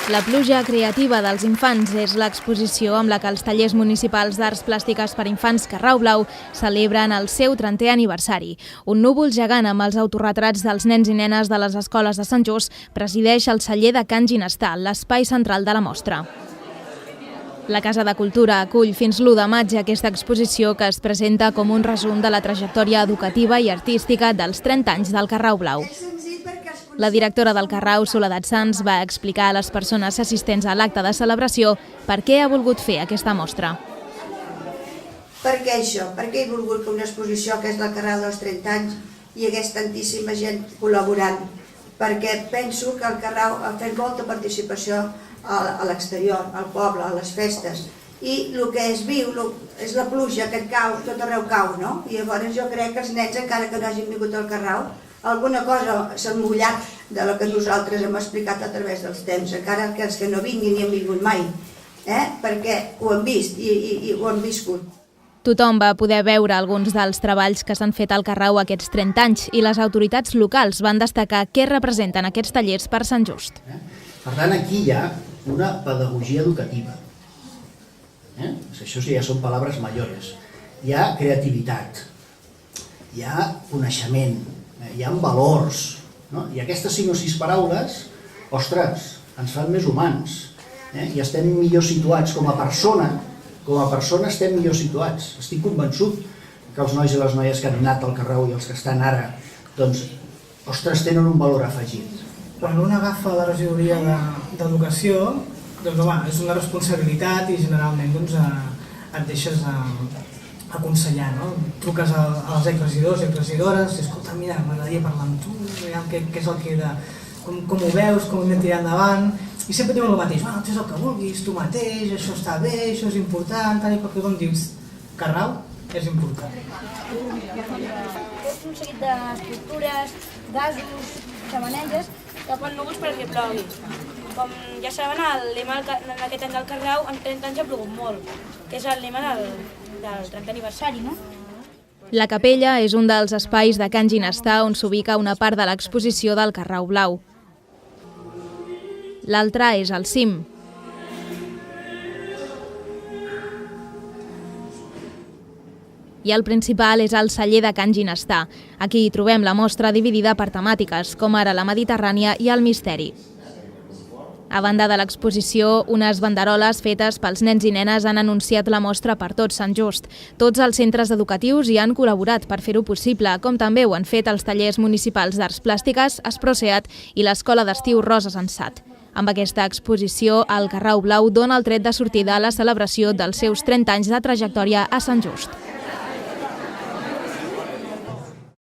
La pluja creativa dels infants és l'exposició amb la que els tallers municipals d'arts plàstiques per infants Carrau Blau celebren el seu 30è aniversari. Un núvol gegant amb els autorretrats dels nens i nenes de les escoles de Sant Just presideix el celler de Can Ginestar, l'espai central de la mostra. La Casa de Cultura acull fins l'1 de maig aquesta exposició que es presenta com un resum de la trajectòria educativa i artística dels 30 anys del Carrau Blau. La directora del Carrau, Soledat Sans, va explicar a les persones assistents a l'acte de celebració per què ha volgut fer aquesta mostra. Per què això? Per què he volgut fer una exposició que és del Carrau dels 30 anys i hi hagués tantíssima gent col·laborant? Perquè penso que el Carrau ha fet molta participació a l'exterior, al poble, a les festes. I el que es viu és la pluja que et cau, tot arreu cau, no? I llavors jo crec que els nens, encara que no hagin vingut al Carrau, alguna cosa s'han mullat de la que nosaltres hem explicat a través dels temps, encara que els que no vinguin ni han vingut mai, perquè ho han vist i ho han viscut. Tothom va poder veure alguns dels treballs que s'han fet al Carrau aquests 30 anys i les autoritats locals van destacar què representen aquests tallers per Sant Just. Per tant, aquí hi ha una pedagogia educativa. Això ja són paraules mayores. Hi ha creativitat, hi ha coneixement, hi ha valors, i aquestes 5 o 6 paraules, ostres, ens fan més humans, i estem millor situats com a persona estem millor situats. Estic convençut que els nois i les noies que han anat al Carrau i els que estan ara, doncs, ostres, tenen un valor afegit. Quan un agafa la regidoria d'educació, doncs home, és una responsabilitat i generalment et deixes aconsellar, no? Truques als exregidors i exregidores i escolta, mira, m'agradaria parlar amb tu, què és el que he de... com ho veus, com ho hem de tirar endavant, i sempre diuen el mateix, tu és el que vulguis, tu mateix, això està bé, això és important, tal i qual que com dius, Carrau és important. Un seguit d'estructures, gasos, xamanelles, que fan núvols perquè plogui. Com ja saben, el lema d'aquest any del Carrau en 30 anys ha plogut molt, que és el lema del 30è aniversari, no? La capella és un dels espais de Can Ginestar on s'ubica una part de l'exposició del Carrau Blau. L'altra és el cim. I el principal és el celler de Can Ginestar. Aquí hi trobem la mostra dividida per temàtiques, com ara la Mediterrània i el misteri. A banda de l'exposició, unes banderoles fetes pels nens i nenes han anunciat la mostra per tot Sant Just. Tots els centres educatius hi han col·laborat per fer-ho possible, com també ho han fet els tallers municipals d'arts plàstiques, Esproseat i l'Escola d'Estiu Rosa Sensat. Amb aquesta exposició, el Carrau Blau dona el tret de sortida a la celebració dels seus 30 anys de trajectòria a Sant Just.